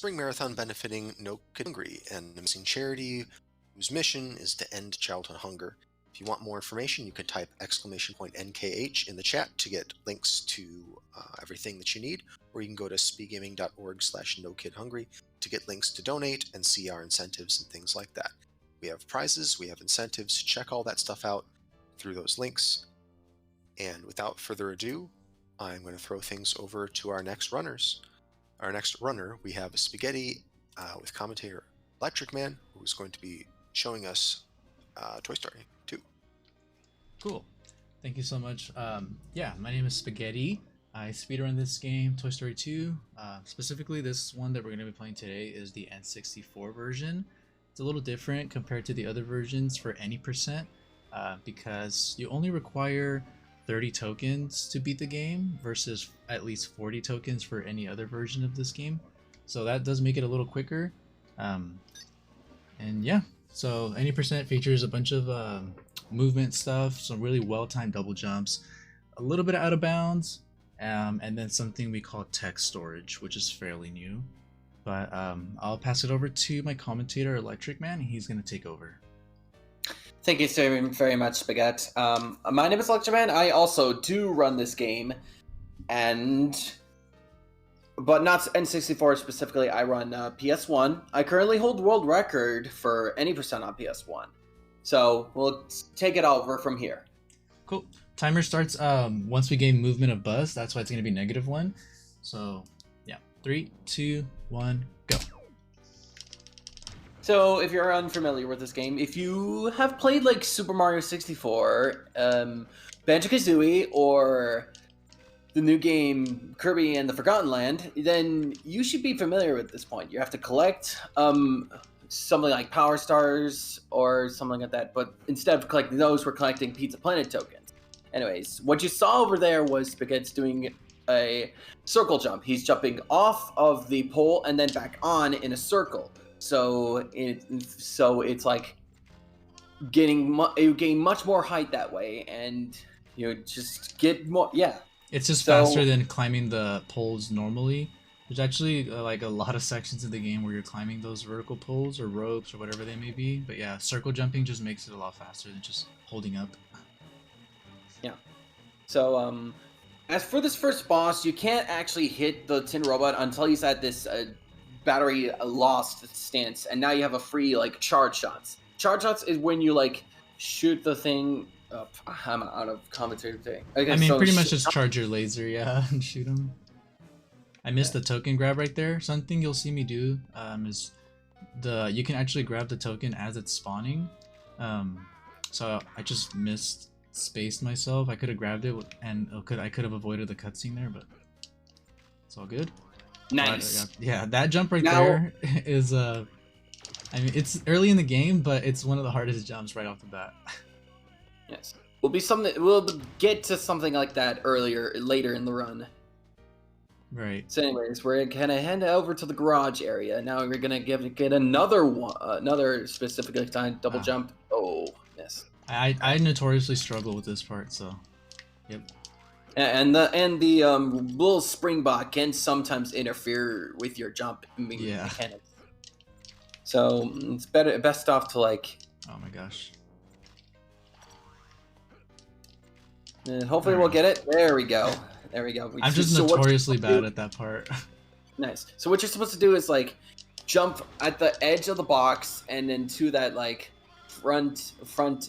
spring marathon benefiting No Kid Hungry, an amazing charity whose mission is to end childhood hunger. If you want more information, you can type !NKH in the chat to get links to everything that you need, or you can go to speedgaming.org/NoKidHungry to get links to donate and see our incentives and things like that. We have prizes, we have incentives. Check all that stuff out through those links. And without further ado, I'm going to throw things over to our next runners. Our next runner, we have Spaghetti with commentator Electric Man, who's going to be showing us Toy Story 2. Cool. Thank you so much. Yeah, my name is Spaghetti. I speedrun this game, Toy Story 2. Specifically, this one that we're going to be playing today is the N64 version. It's a little different compared to the other versions for any percent because you only require 30 tokens to beat the game versus at least 40 tokens for any other version of this game. So that does make it a little quicker. And yeah, so any percent features a bunch of movement stuff, some really well-timed double jumps, a little bit out of bounds, and then something we call text storage, which is fairly new. But I'll pass it over to my commentator, Electric Man, and he's going to take over. Thank you so very much, Spaghetti. My name is Electric Man. I also do run this game, but not N64 specifically. I run PS1. I currently hold world record for any percent on PS1. So we'll take it over from here. Cool. Timer starts once we gain movement of buzz. That's why it's going to be -1. So yeah, 3, 2, 1, go. So if you're unfamiliar with this game, if you have played like Super Mario 64, Banjo-Kazooie, or the new game Kirby and the Forgotten Land, then you should be familiar with this point. You have to collect something like Power Stars or something like that, but instead of collecting those, we're collecting Pizza Planet tokens. Anyways, what you saw over there was Spaghetti's doing a circle jump. He's jumping off of the pole and then back on in a circle. So it's like you gain much more height that way, and you just get more. Yeah, it's just faster than climbing the poles normally. There's actually like a lot of sections of the game where you're climbing those vertical poles or ropes or whatever they may be. But yeah, circle jumping just makes it a lot faster than just holding up. Yeah. So as for this first boss, you can't actually hit the tin robot until he's at this battery lost stance, and now you have a free like charge shots. Charge shots is when you like shoot the thing. I'm out of commentary today. Okay, I mean, so pretty much just charge your laser, yeah, and shoot them. I missed the token grab right there. Something you'll see me do is you can actually grab the token as it's spawning. So I just spaced myself. I could have grabbed it and I could have avoided the cutscene there, but it's all good. Nice. Yeah, that jump right there is I mean, it's early in the game, but it's one of the hardest jumps right off the bat. Yes. We'll get to something like that later in the run. Right. So anyways, we're gonna head over to the garage area. Now we're gonna get another specifically timed double jump. Oh, miss. I notoriously struggle with this part, so yep. And the little spring bot can sometimes interfere with your jump mechanics. So it's best off to like. Oh my gosh. And hopefully we'll get it. There we go. There we go. I'm just notoriously bad at that part. Nice. So what you're supposed to do is like jump at the edge of the box and then to that like right front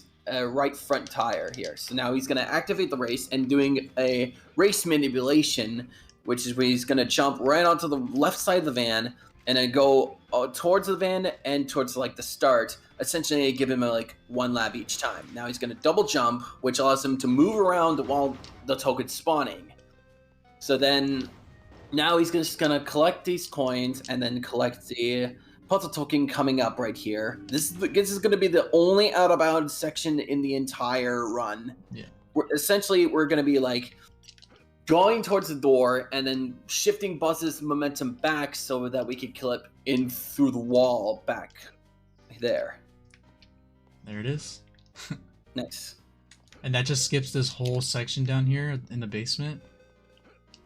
tire here. So now he's going to activate the race and doing a race manipulation, which is where he's going to jump right onto the left side of the van and then go towards the van and towards like the start, essentially give him like 1 lap each time. Now he's going to double jump, which allows him to move around while the token's spawning. So then now he's just going to collect these coins and then collect the puzzle token coming up right here. This is going to be the only out of bounds section in the entire run. Yeah. We're going to be like going towards the door and then shifting Buzz's momentum back so that we can clip in through the wall back there. There it is. Nice. And that just skips this whole section down here in the basement.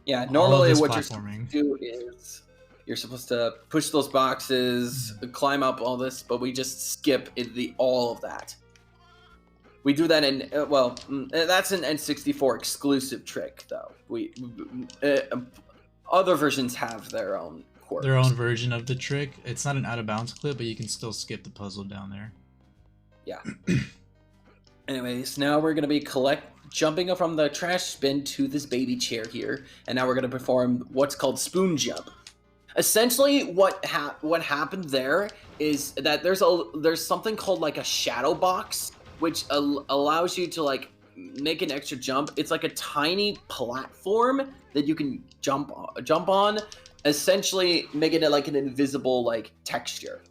Yeah, normally what you're platforming. supposed to do is You're supposed to push those boxes, climb up all this, but we just skip all of that. We do that in, that's an N64 exclusive trick, though. Other versions have their own quirks. Their own version of the trick. It's not an out of bounds clip, but you can still skip the puzzle down there. Yeah. Anyways, now we're going to be jumping from the trash bin to this baby chair here, and now we're going to perform what's called spoon jump. Essentially, what happened there is that there's something called like a shadow box, which allows you to like make an extra jump. It's like a tiny platform that you can jump on, essentially making it like an invisible like texture.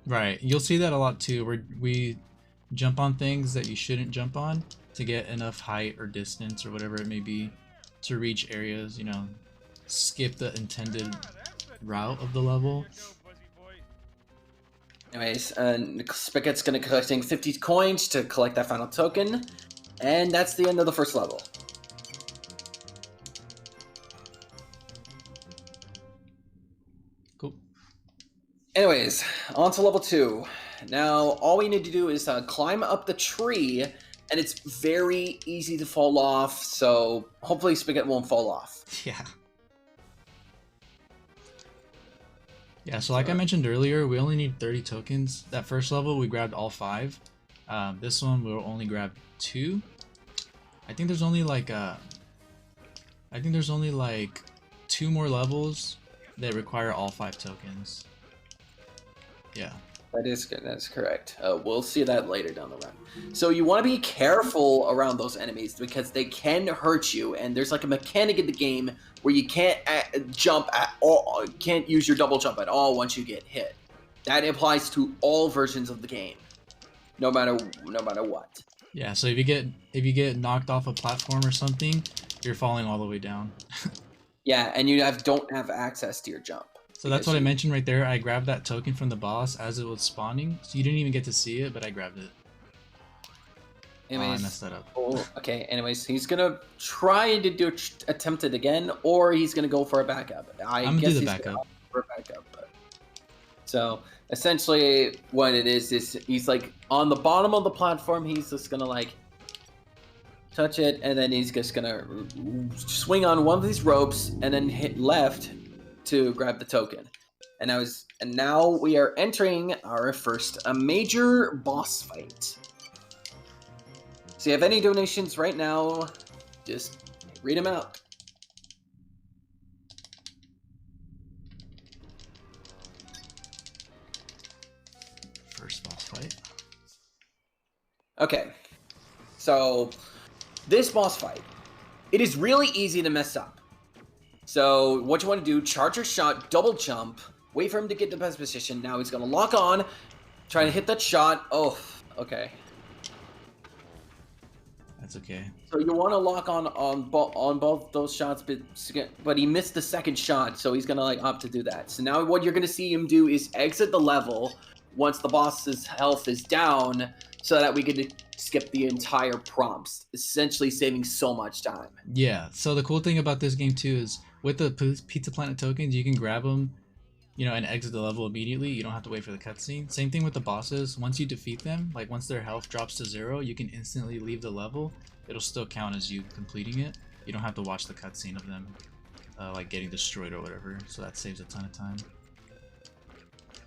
Right, you'll see that a lot too, where we jump on things that you shouldn't jump on to get enough height or distance or whatever it may be to reach areas, you know, skip the intended route of the level. Anyways, Spaghetti's gonna collecting 50 coins to collect that final token, and that's the end of the first level. Cool. Anyways, on to level 2. Now, all we need to do is climb up the tree, and it's very easy to fall off, so hopefully Spaghetti won't fall off. Yeah. Yeah, so like I mentioned earlier, we only need 30 tokens. That first level, we grabbed all 5. This one, we'll only grab 2. I think there's only like 2 more levels that require all 5 tokens. Yeah. That is good. That's correct. We'll see that later down the run. So you want to be careful around those enemies because they can hurt you, and there's like a mechanic in the game where you can't jump at all, can't use your double jump at all once you get hit. That applies to all versions of the game, no matter what. Yeah. So if you get knocked off a platform or something, you're falling all the way down. Yeah, and you don't have access to your jump. So that's what I mentioned right there. I grabbed that token from the boss as it was spawning. So you didn't even get to see it, but I grabbed it. Anyways, oh, I messed that up. Oh, okay, anyways, he's going to try to attempt it again, or he's going to go for a backup. I'm going to do the backup. For a backup. So essentially what it is he's like on the bottom of the platform. He's just going to like touch it, and then he's just going to swing on one of these ropes and then hit left to grab the token. And now we are entering our first major boss fight. So you have any donations right now, just read them out. First boss fight. Okay, so this boss fight, it is really easy to mess up. So what you want to do, charge your shot, double jump, wait for him to get to the best position. Now he's going to lock on, try to hit that shot. Oh, okay. That's okay. So you want to lock on both those shots, but he missed the second shot, so he's going to like opt to do that. So now what you're going to see him do is exit the level once the boss's health is down, so that we can skip the entire prompts, essentially saving so much time. Yeah, so the cool thing about this game too is with the Pizza Planet tokens, you can grab them, you know, and exit the level immediately. You don't have to wait for the cutscene. Same thing with the bosses. Once you defeat them, like once their health drops to 0, you can instantly leave the level. It'll still count as you completing it. You don't have to watch the cutscene of them like getting destroyed or whatever, so that saves a ton of time.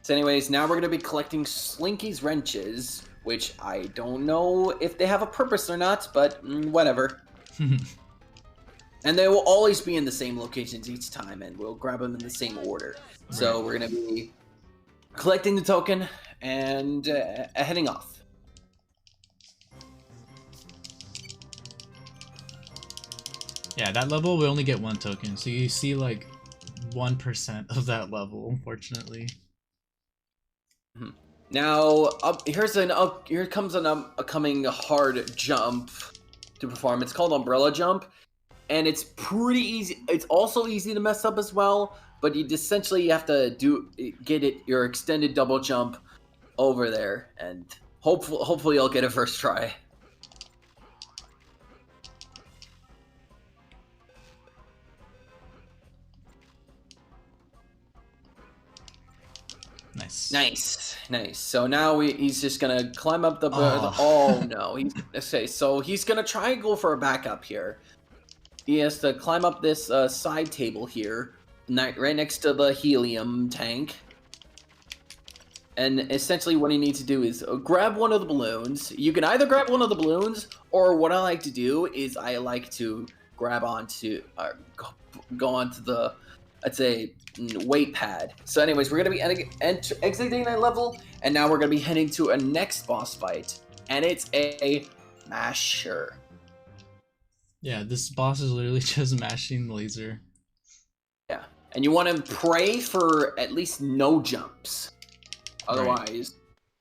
So anyways, now we're going to be collecting Slinky's wrenches, which I don't know if they have a purpose or not, but whatever. And they will always be in the same locations each time, and we'll grab them in the same order. Right. So we're going to be collecting the token and heading off. Yeah, that level we only get 1 token, so you see like 1% of that level, unfortunately. Now, here comes an upcoming hard jump to perform. It's called Umbrella Jump, and it's pretty easy. It's also easy to mess up as well, but you essentially have to get your extended double jump over there, and hopefully you'll get it first try. Nice. Nice. So now he's just gonna climb up the. Oh. Oh no! Okay, so he's gonna try and go for a backup here. He has to climb up this side table here, right next to the helium tank. And essentially, what he needs to do is grab one of the balloons. You can either grab one of the balloons, or what I like to do is I like to grab onto, go onto the, I'd say, weight pad. So anyways, we're going to be exiting that level, and now we're going to be heading to a next boss fight, and it's a masher. Yeah, this boss is literally just mashing the laser. Yeah, and you want to pray for at least no jumps. Otherwise,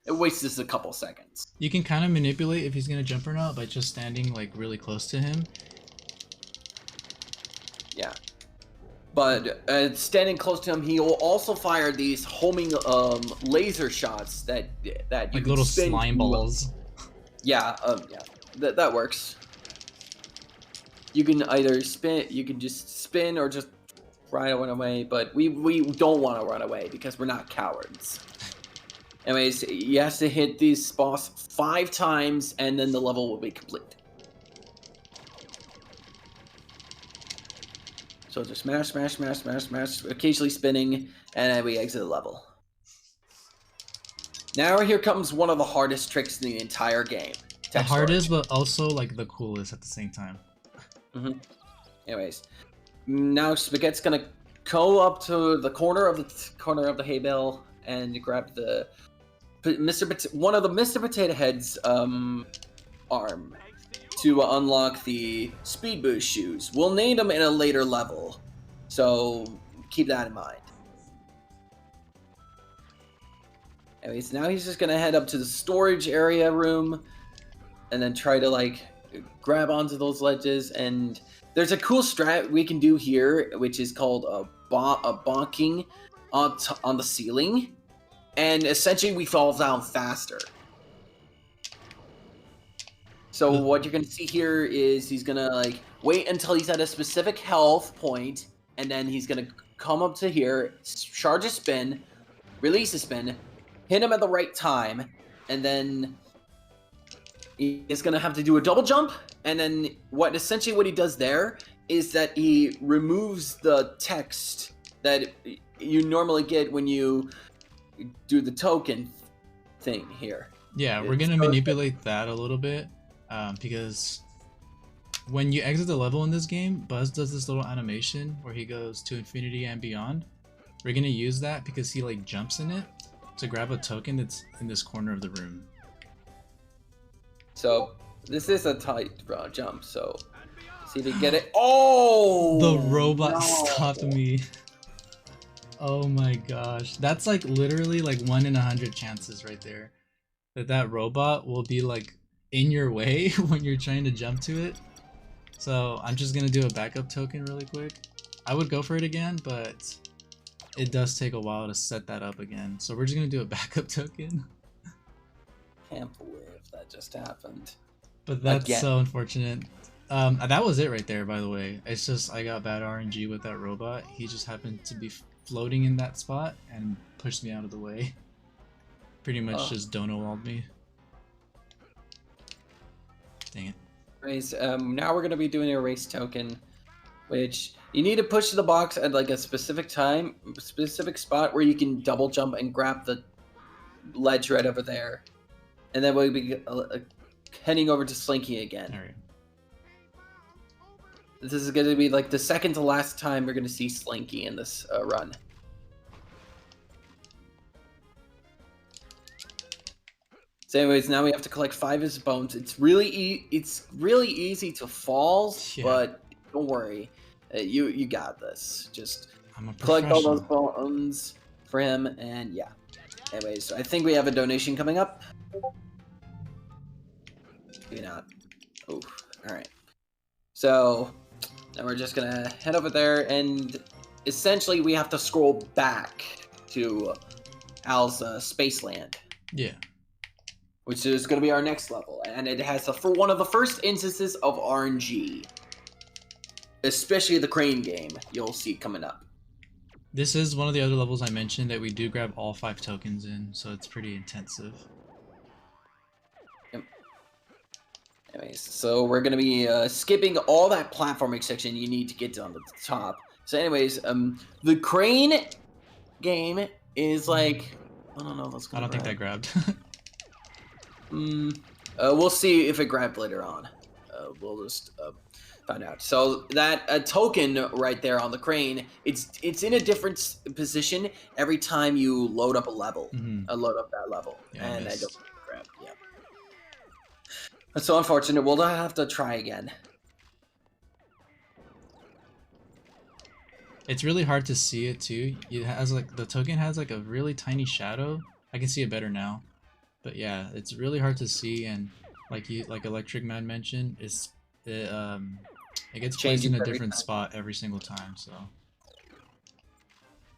it wastes just a couple seconds. You can kind of manipulate if he's going to jump or not by just standing like really close to him. Yeah. But standing close to him, he will also fire these homing laser shots that you like can little spin slime balls. Yeah, that works. You can either you can just spin or just run away, but we don't want to run away because we're not cowards. Anyways, he has to hit this boss 5 times, and then the level will be complete. So just smash, occasionally spinning, and then we exit the level. Now here comes one of the hardest tricks in the entire game. The hardest, but also like the coolest at the same time. Anyways, now Spaghetti's gonna go up to the corner of the hay bale and grab the one of the Mr. Potato Head's arm to unlock the speed boost shoes. We'll name them in a later level, so keep that in mind. Anyways, now he's just gonna head up to the storage area room and then try to like grab onto those ledges. And there's a cool strat we can do here, which is called a bonking on the ceiling. And essentially, we fall down faster. So what you're going to see here is he's going to like wait until he's at a specific health point, and then he's going to come up to here, charge a spin, release a spin, hit him at the right time, and then he's going to have to do a double jump. And then what he does there is that he removes the text that you normally get when you do the token thing here. Yeah, we're gonna manipulate that a little bit because when you exit the level in this game, Buzz does this little animation where he goes to infinity and beyond. We're gonna use that because he like jumps in it to grab a token that's in this corner of the room. So this is a tight jump, so see if you get it. Oh! The robot stopped me. Oh my gosh, that's like literally like 1 in 100 chances right there that robot will be like in your way when you're trying to jump to it. So I'm just gonna do a backup token really quick. I would go for it again, but it does take a while to set that up again. So we're just gonna do a backup token. Can't believe that just happened. But that's so unfortunate. That was it right there, by the way. It's just I got bad RNG with that robot. He just happened to be floating in that spot and pushed me out of the way. Pretty much just dono-walled me. Dang it. Race, now we're going to be doing a race token, which you need to push the box at like a specific spot where you can double jump and grab the ledge right over there. And then we'll be heading over to Slinky again. All right. This is going to be like the second to last time we're going to see Slinky in this run. So anyways, now we have to collect 5 of his bones. It's really easy to fall, but don't worry. You got this. Just collect all those bones for him, and yeah. Anyways, so I think we have a donation coming up. Maybe not. Oh, alright. So now we're just gonna head over there, and essentially we have to scroll back to Al's Spaceland. Yeah. Which is going to be our next level, and it has for one of the first instances of RNG, especially the crane game. You'll see coming up. This is one of the other levels I mentioned that we do grab all 5 tokens in, so it's pretty intensive. Yep. Anyways, so we're gonna be skipping all that platforming section you need to get to on the top. So anyways, the crane game is like, I don't know if that's gonna I don't think that grabbed. We'll see if it grabbed later on. We'll just find out. So that token right there on the crane, it's in a different position every time you load up a level. Load up that level, Yeah, and I don't grab. Yeah, that's so unfortunate. We'll have to try again. It's really hard to see it too. It has like the token has like a really tiny shadow. I can see it better now, but yeah, it's really hard to see. And like Electric Man mentioned, it gets placed in a different spot every single time. So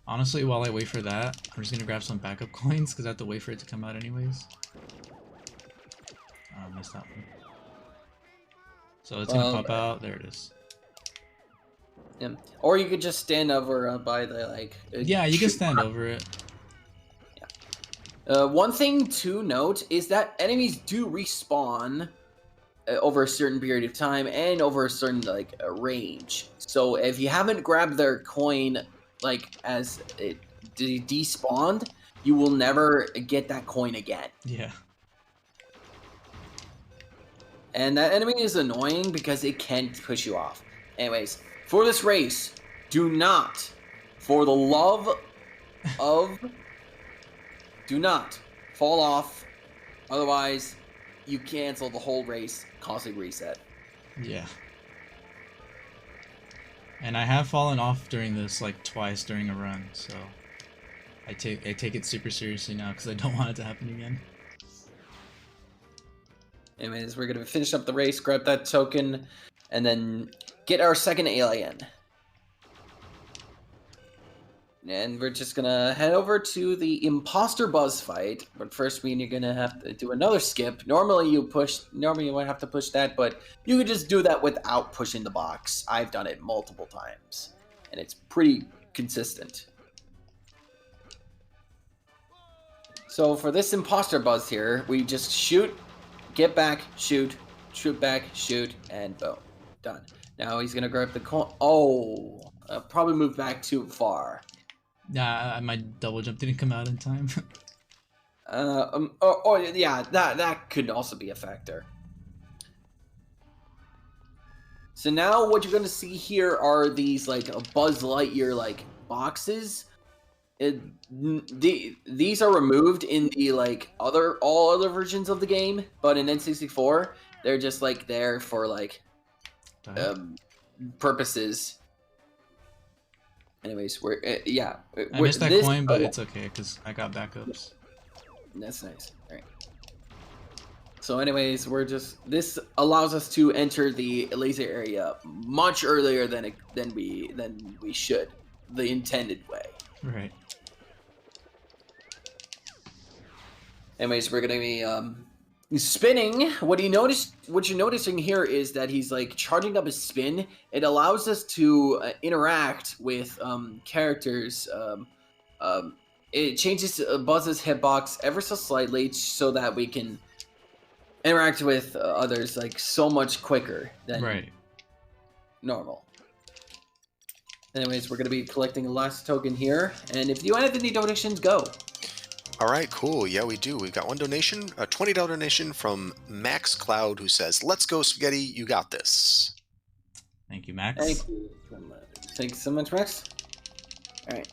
honestly, while I wait for that, I'm just gonna grab some backup coins because I have to wait for it to come out anyways. I missed that one. So it's gonna pop out. There it is. Yeah. Or you could just stand over by the like. Yeah, you can stand over it. Yeah. One thing to note is that enemies do respawn over a certain period of time and over a certain like range. So if you haven't grabbed their coin like as it despawned, you will never get that coin again. Yeah. And that enemy is annoying because it can push you off. Anyways, for this race, do not, for the love of, do not fall off. Otherwise, you cancel the whole race, causing reset. Yeah. And I have fallen off during this like twice during a run, so I take it super seriously now because I don't want it to happen again. Anyways, we're gonna finish up the race, grab that token, and then get our second alien. And we're just gonna head over to the imposter buzz fight. But first, you're gonna have to do another skip. Normally you might have to push that, but you could just do that without pushing the box. I've done it multiple times, and it's pretty consistent. So for this imposter buzz here, we just shoot, get back, shoot back, shoot, and boom, done. Now he's gonna grab the coin. Oh, probably moved back too far. Yeah, my double jump didn't come out in time. Yeah, that could also be a factor. So now what you're gonna see here are these like Buzz Lightyear like boxes. These are removed in the like all other versions of the game, but in N64 they're just like there for like purposes. Anyways, I missed that coin, but it's okay because I got backups. That's nice. All right. So anyways, this allows us to enter the laser area much earlier than we should, the intended way. Right. Anyways, we're gonna be spinning. What you're noticing here is that he's like charging up his spin. It allows us to interact with characters. It changes Buzz's hitbox ever so slightly so that we can interact with others like so much quicker than normal. Anyways, we're gonna be collecting the last token here, and if you have any donations, go. All right, cool. Yeah, we do. We've got one donation, a $20 donation from Max Cloud, who says, "Let's go, Spaghetti. You got this." Thank you, Max. Thank you. Thanks so much, Max. All right.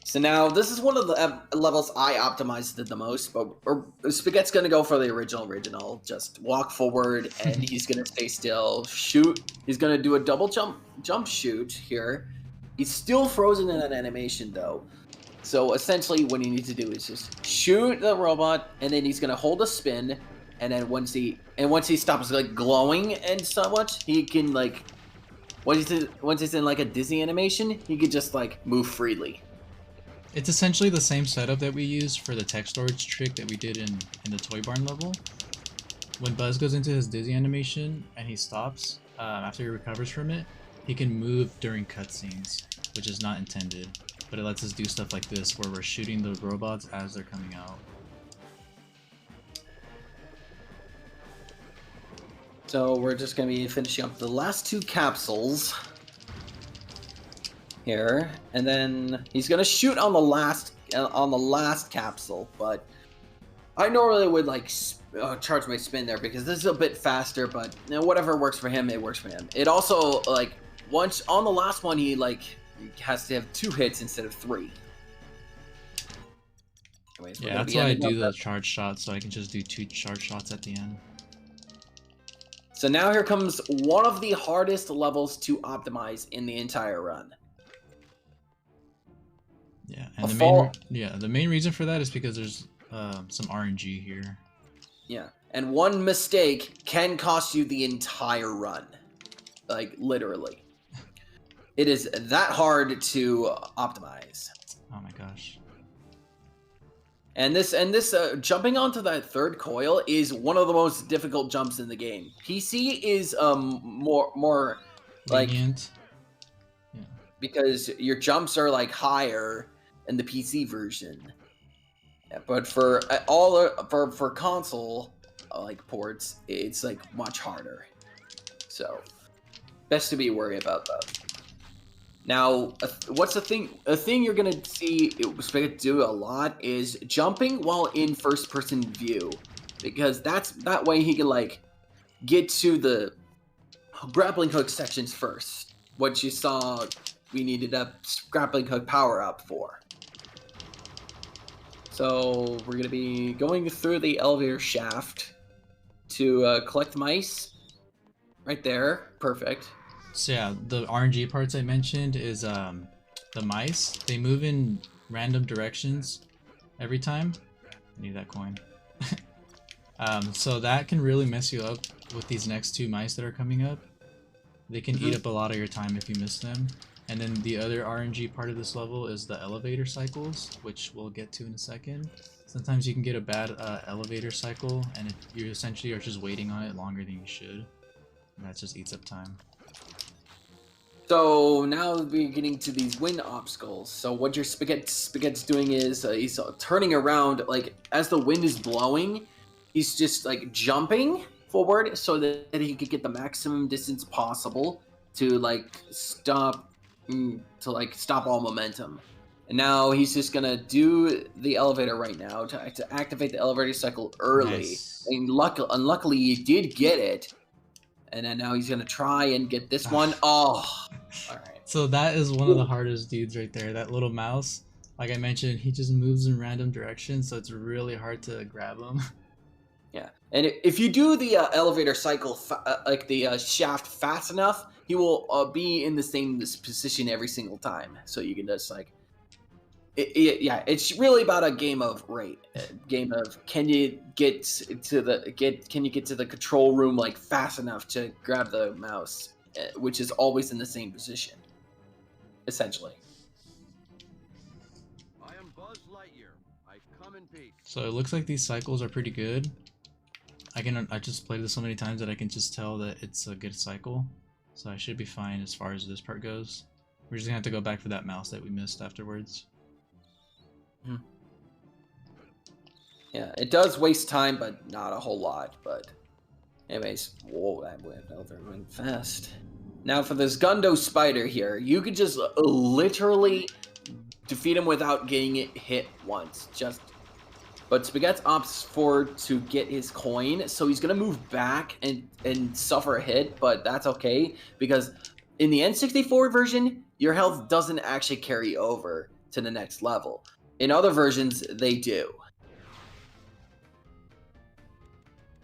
So now this is one of the levels I optimized the most, but Spaghetti's gonna go for the original. Just walk forward, and he's gonna stay still. Shoot. He's gonna do a double jump shoot here. He's still frozen in that animation though. So essentially what you need to do is just shoot the robot, and then he's gonna hold a spin, and then once he stops like glowing and so much, he can like once he's in like a dizzy animation, he can just like move freely. It's essentially the same setup that we used for the tech storage trick that we did in the Toy Barn level. When Buzz goes into his dizzy animation and he stops, after he recovers from it, he can move during cutscenes, which is not intended. but it lets us do stuff like this where we're shooting the robots as they're coming out. So we're just going to be finishing up the last 2 capsules here, and then he's going to shoot on the last capsule, but I normally would like charge my spin there because this is a bit faster, but you know, whatever works for him, it works for him. It also, like, once on the last one, he has to have 2 hits instead of 3. Anyways, yeah, that's why I do the charge shots, so I can just do 2 charge shots at the end. So now here comes one of the hardest levels to optimize in the entire run. Yeah, and the main reason for that is because there's some RNG here. Yeah, and one mistake can cost you the entire run, like literally. It is that hard to optimize. Oh my gosh. And this jumping onto that 3rd coil is one of the most difficult jumps in the game. PC is more like lenient. Yeah. Because your jumps are like higher in the PC version. Yeah, but for for console like ports, it's like much harder. So best to be worried about that. Now, what's the thing? A thing you're gonna see Spigot do a lot is jumping while in first-person view, because that way he can like get to the grappling hook sections first. What you saw, we needed a grappling hook power up for. So we're gonna be going through the elevator shaft to collect mice. Right there, perfect. So yeah, the RNG parts I mentioned is the mice. They move in random directions every time. I need that coin. So that can really mess you up with these next 2 mice that are coming up. They can eat up a lot of your time if you miss them. And then the other RNG part of this level is the elevator cycles, which we'll get to in a second. Sometimes you can get a bad elevator cycle, and you essentially are just waiting on it longer than you should. And that just eats up time. So now we're getting to these wind obstacles. So what your Spaghetti's doing is he's turning around, like as the wind is blowing, he's just like jumping forward so that he could get the maximum distance possible to stop all momentum. And now he's just gonna do the elevator right now to activate the elevator cycle early. Nice. And unluckily he did get it. And then now he's gonna try and get this one. Oh, all right. So that is one of the hardest dudes right there. That little mouse, like I mentioned, he just moves in random directions, so it's really hard to grab him. Yeah, and if you do the elevator cycle, the shaft fast enough, he will be in the same position every single time. So you can just yeah, it's really about a game of rate. A game of can you get to the control room like fast enough to grab the mouse, which is always in the same position, essentially. I am Buzz Lightyear. I come in peace. So it looks like these cycles are pretty good. I just played this so many times that I can just tell that it's a good cycle. So I should be fine as far as this part goes. We're just gonna have to go back for that mouse that we missed afterwards. Yeah, it does waste time, but not a whole lot. But anyways, whoa, that went fast. Now for this Gundo Spider here, you could just literally defeat him without getting it hit once. But Spaghetti opts to get his coin, so he's gonna move back and suffer a hit, but that's okay because in the N64 version, your health doesn't actually carry over to the next level. In other versions, they do.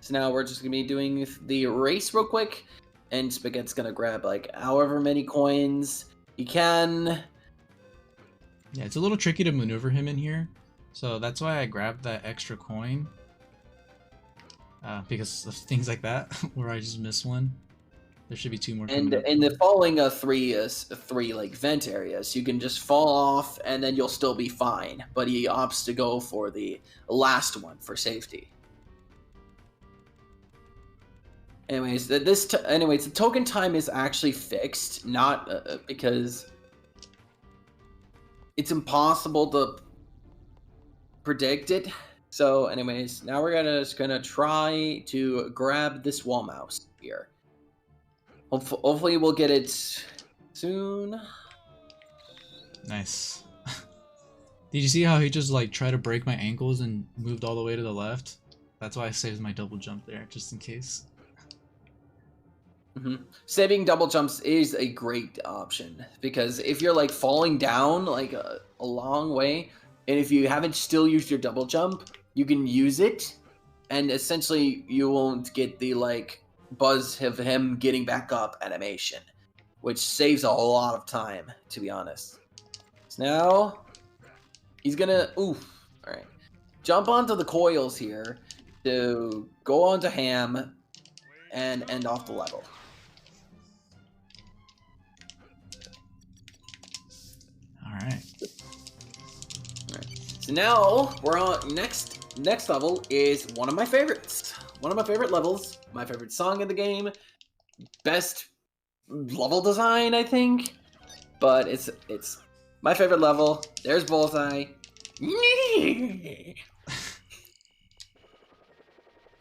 So now we're just gonna be doing the race real quick, and Spaghetti's gonna grab like however many coins he can. Yeah, it's a little tricky to maneuver him in here, so that's why I grabbed that extra coin. Because of things like that, where I just miss one. There should be 2 more. And in the following three like vent areas, you can just fall off and then you'll still be fine. But he opts to go for the last one for safety. Anyways, the token time is actually fixed, not because it's impossible to predict it. So anyways, now we're just gonna try to grab this wall mouse here. Hopefully we'll get it soon. Nice. Did you see how he just like tried to break my ankles and moved all the way to the left? That's why I saved my double jump there, just in case. Saving double jumps is a great option, because if you're like falling down like a long way, and if you haven't still used your double jump, you can use it, and essentially you won't get the like buzz of him getting back up animation, which saves a lot of time, to be honest. So now he's gonna all right, jump onto the coils here to go onto Ham and end off the level. Alright. So now we're on next level is one of my favorites. One of my favorite levels, my favorite song in the game, best level design, I think. But it's my favorite level. There's Bullseye.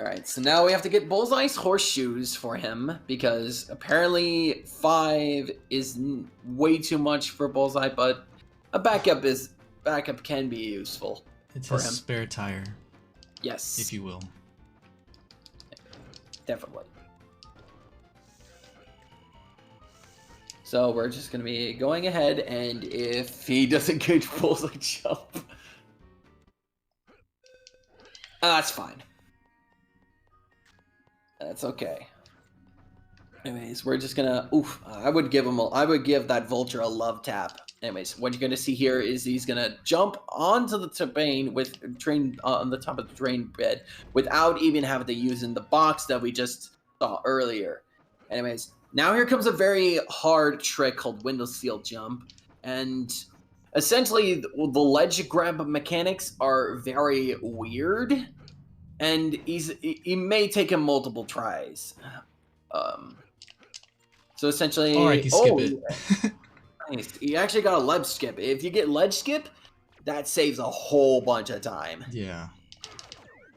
Alright, so now we have to get Bullseye's horseshoes for him, because apparently 5 is way too much for Bullseye, but a backup can be useful. It's for his him. spare tire, Yes, if you will. definitely. So we're just gonna be going ahead, and if he doesn't get Bullseye jump, that's fine. That's okay. Anyways, we're just gonna. I would give that vulture a love tap. Anyways, what you're gonna see here is he's gonna jump onto the train on the top of the train bed without even having to use in the box that we just saw earlier. Anyways, now here comes a very hard trick called window seal jump, and essentially the ledge grab mechanics are very weird, and he may take him multiple tries. So essentially, Or I can skip it. Nice. You actually got a ledge skip. If you get ledge skip, that saves a whole bunch of time. Yeah.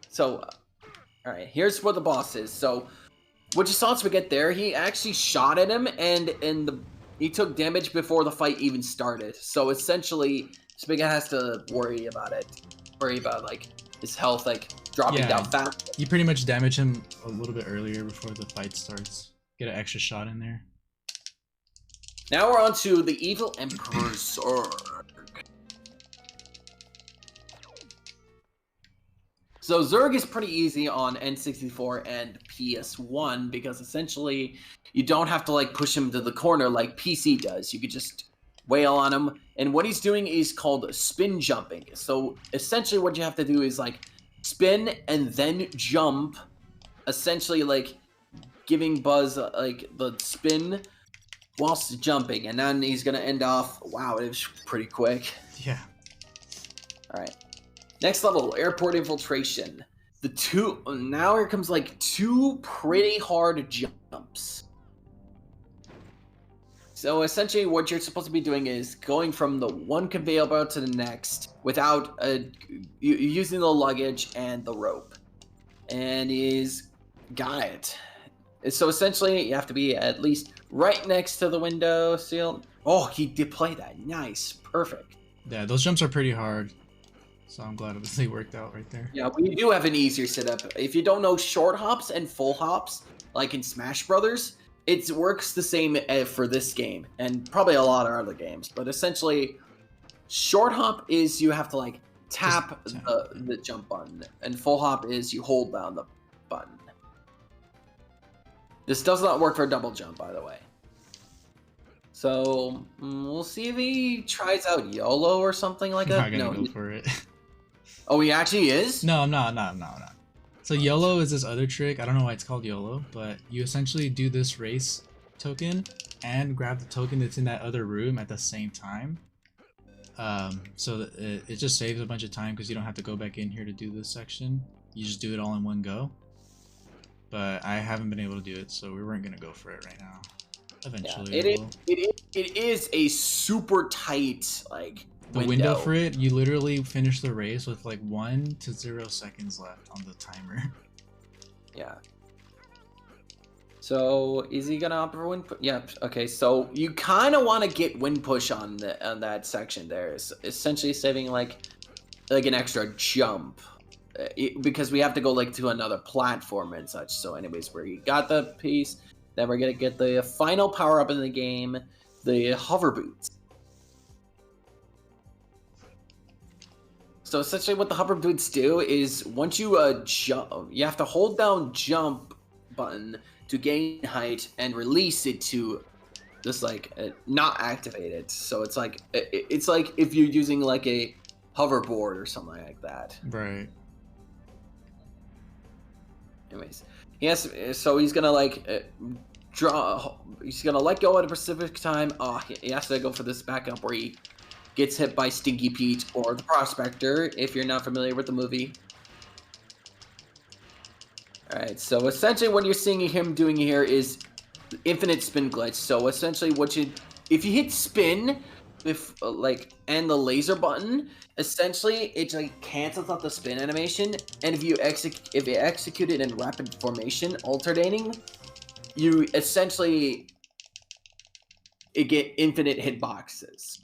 So, all right, here's what the boss is. So, what you saw Spaghetti there, he actually shot at him, and he took damage before the fight even started. So essentially, Spaghetti has to worry about like his health like dropping down fast. You pretty much damage him a little bit earlier before the fight starts. Get an extra shot in there. Now we're on to the Evil Emperor's Sword. So ZURG is pretty easy on N64 and PS1, because essentially you don't have to like push him to the corner like PC does. You could just wail on him, and what he's doing is called spin jumping. So essentially what you have to do is like spin and then jump, essentially like giving Buzz like the spin whilst jumping, and then he's gonna end off. Wow, it was pretty quick. Yeah. All right. Next level, airport infiltration. Now here comes like two pretty hard jumps. So essentially what you're supposed to be doing is going from the one conveyor belt to the next without using the luggage and the rope. And he's got it. So essentially you have to be at least right next to the window seal. Oh, he did play that. Nice. Perfect. Yeah, those jumps are pretty hard. So I'm glad they worked out right there. Yeah, we do have an easier setup. If you don't know short hops and full hops, like in Smash Brothers, it works the same for this game, and probably a lot of other games. But essentially, short hop is you have to like tap the jump button, and full hop is you hold down the button. This does not work for a double jump, by the way. So we'll see if he tries out YOLO or something like that. I'm not gonna go for it. Oh, he actually is? No, I'm not. So YOLO is this other trick. I don't know why it's called YOLO, but you essentially do this race token and grab the token that's in that other room at the same time. So that it just saves a bunch of time because you don't have to go back in here to do this section. You just do it all in one go. But I haven't been able to do it, so we weren't gonna go for it right now. Eventually, yeah, it is a super tight like the window for it, you literally finish the race with like 1 to 0 seconds left on the timer. Yeah. So is he gonna opt for wind push? Yeah. Okay. So you kind of want to get wind push on that section there. It's essentially saving like an extra jump, because we have to go like to another platform and such. So anyways, we got the piece. Then we're gonna get the final power up in the game, the hover boots. So essentially what the hover boots do is once you jump, you have to hold down jump button to gain height and release it to just like not activate it. So it's like if you're using like a hoverboard or something like that. Right. Anyways, yes. So he's gonna like he's gonna let go at a specific time. Oh, he has to go for this backup where he gets hit by Stinky Pete or the Prospector, if you're not familiar with the movie. Alright, so essentially what you're seeing him doing here is infinite spin glitch. So essentially if you hit spin and the laser button, essentially it like cancels out the spin animation, and if you execute it in rapid formation alternating, you essentially get infinite hitboxes.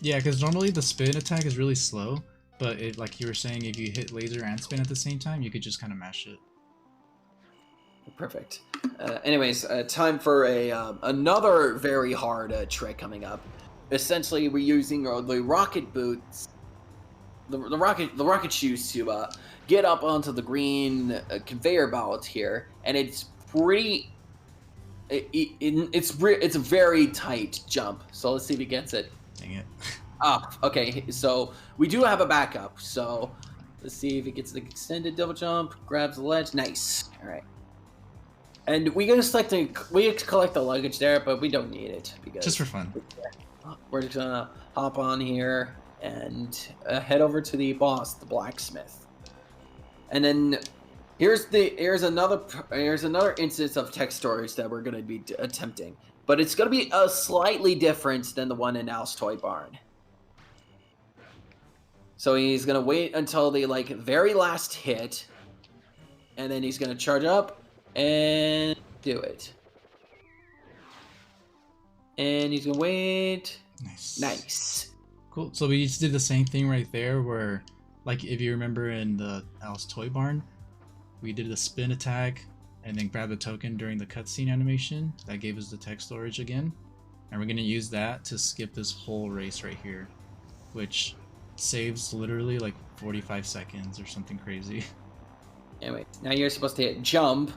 Yeah, because normally the spin attack is really slow, but like you were saying, if you hit laser and spin at the same time, you could just kind of mash it. Perfect. Anyways, time for another very hard trick coming up. Essentially, we're using the rocket boots, the rocket shoes to get up onto the green conveyor belt here, and it's pretty. It's a very tight jump. So let's see if he gets it. Dang it. Okay, so we do have a backup, so let's see if he gets the extended double jump, grabs the ledge, nice. Alright. And we collect the luggage there, but we don't need it, because just for fun. We're just gonna hop on here and head over to the boss, the blacksmith. And then here's another instance of tech storage that we're gonna be attempting. But it's going to be slightly different than the one in Al's Toy Barn. So he's going to wait until the very last hit, and then he's going to charge up and do it. And he's going to wait. Nice. Cool. So we just did the same thing right there where, like, if you remember in the Al's Toy Barn, we did the spin attack and then grab the token during the cutscene animation. That gave us the tech storage again. And we're gonna use that to skip this whole race right here, which saves literally like 45 seconds or something crazy. Anyway, now you're supposed to hit jump.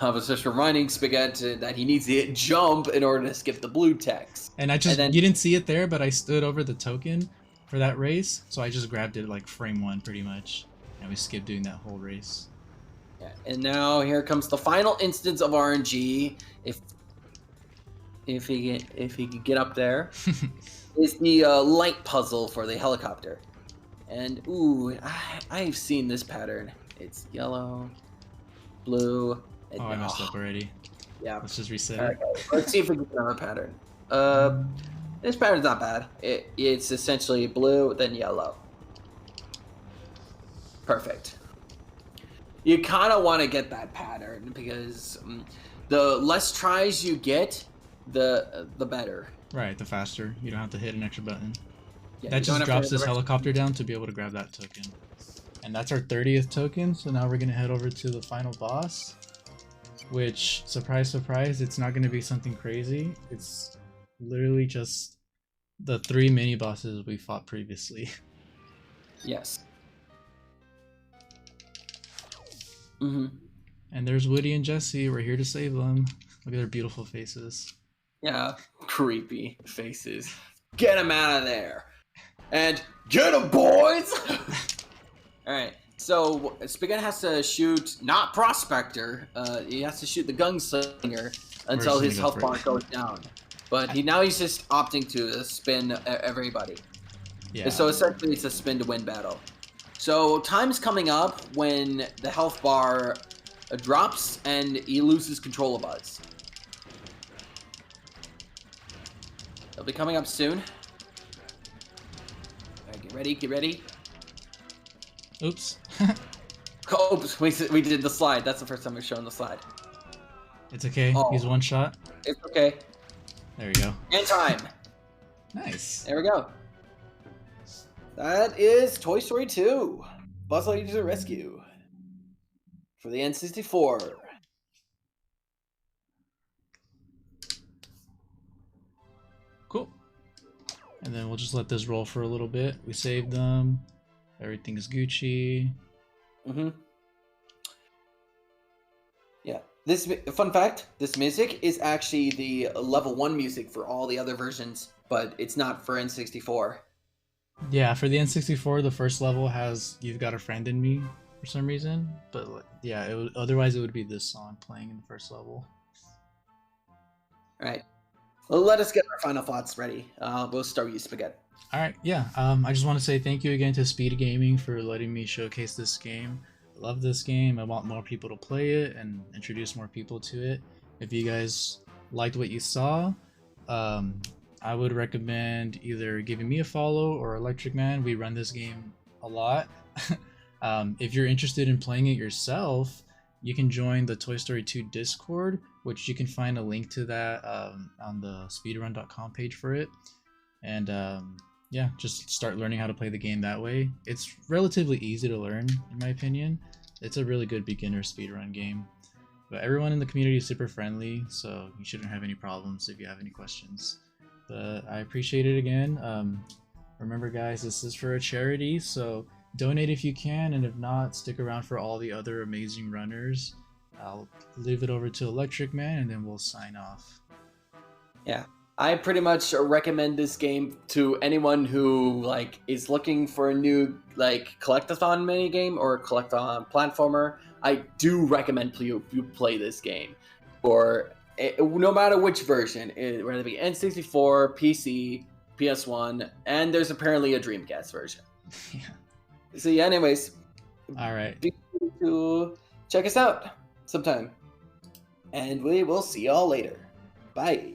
I was just reminding Spaghetti that he needs to hit jump in order to skip the blue text. And you didn't see it there, but I stood over the token for that race, so I just grabbed it like frame 1 pretty much, and we skipped doing that whole race. Yeah, and now here comes the final instance of RNG. If he can get up there, is the light puzzle for the helicopter. And ooh, I've seen this pattern. It's yellow, blue. And, I messed up already. Yeah. Let's just reset it. Let's see if we can get another pattern. This pattern's not bad. It's essentially blue, then yellow. Perfect. You kind of want to get that pattern because the less tries you get, the better. Right, the faster. You don't have to hit an extra button. Yeah, that just drops this helicopter down to be able to grab that token. And that's our 30th token, so now we're going to head over to the final boss, which, surprise, surprise, it's not going to be something crazy. It's literally just the 3 mini bosses we fought previously. Yes. And there's Woody and Jesse. We're here to save them. Look at their beautiful faces. Yeah, creepy faces. Get them out of there. And get them, boys! Alright, so Spaghetti has to shoot, not Prospector, he has to shoot the gunslinger until his health bar goes down. But he's just opting to spin everybody. Yeah. So essentially it's a spin to win battle. So time's coming up when the health bar drops and he loses control of us. It'll be coming up soon. Ready? Get ready. Oops. Oops, we did the slide. That's the first time we've shown the slide. It's okay. Oh. He's one shot. It's okay. There we go. And time. Nice. There we go. That is Toy Story 2. Buzz Lightyear to the Rescue. For the N64. Cool. And then we'll just let this roll for a little bit. We saved them. Everything is Gucci. Mm-hmm. Yeah. This fun fact: this music is actually the level 1 music for all the other versions, but it's not for N64. Yeah, for the N64, the first level has "You've Got a Friend in Me" for some reason, but yeah, otherwise it would be this song playing in the first level. All right. Well, let us get our final thoughts ready. We'll start with you, Spaghetti. All right, yeah. I just want to say thank you again to Speed Gaming for letting me showcase this game. I love this game. I want more people to play it and introduce more people to it. If you guys liked what you saw, I would recommend either giving me a follow or Electric Man. We run this game a lot. If you're interested in playing it yourself, you can join the Toy Story 2 Discord, which you can find a link to that on the speedrun.com page for it. And yeah, just start learning how to play the game that way. It's relatively easy to learn, in my opinion. It's a really good beginner speedrun game. But everyone in the community is super friendly, so you shouldn't have any problems if you have any questions. But I appreciate it again. Remember guys, this is for a charity, so donate if you can, and if not, stick around for all the other amazing runners. I'll leave it over to Electric Man and then we'll sign off. Yeah. I pretty much recommend this game to anyone who is looking for a new collectathon mini game or collectathon platformer. I do recommend you play this game, or no matter which version, whether it be N64, PC, PS1, and there's apparently a Dreamcast version. Yeah. So yeah, anyways, all right. Be sure to check us out sometime, and we will see y'all later. Bye.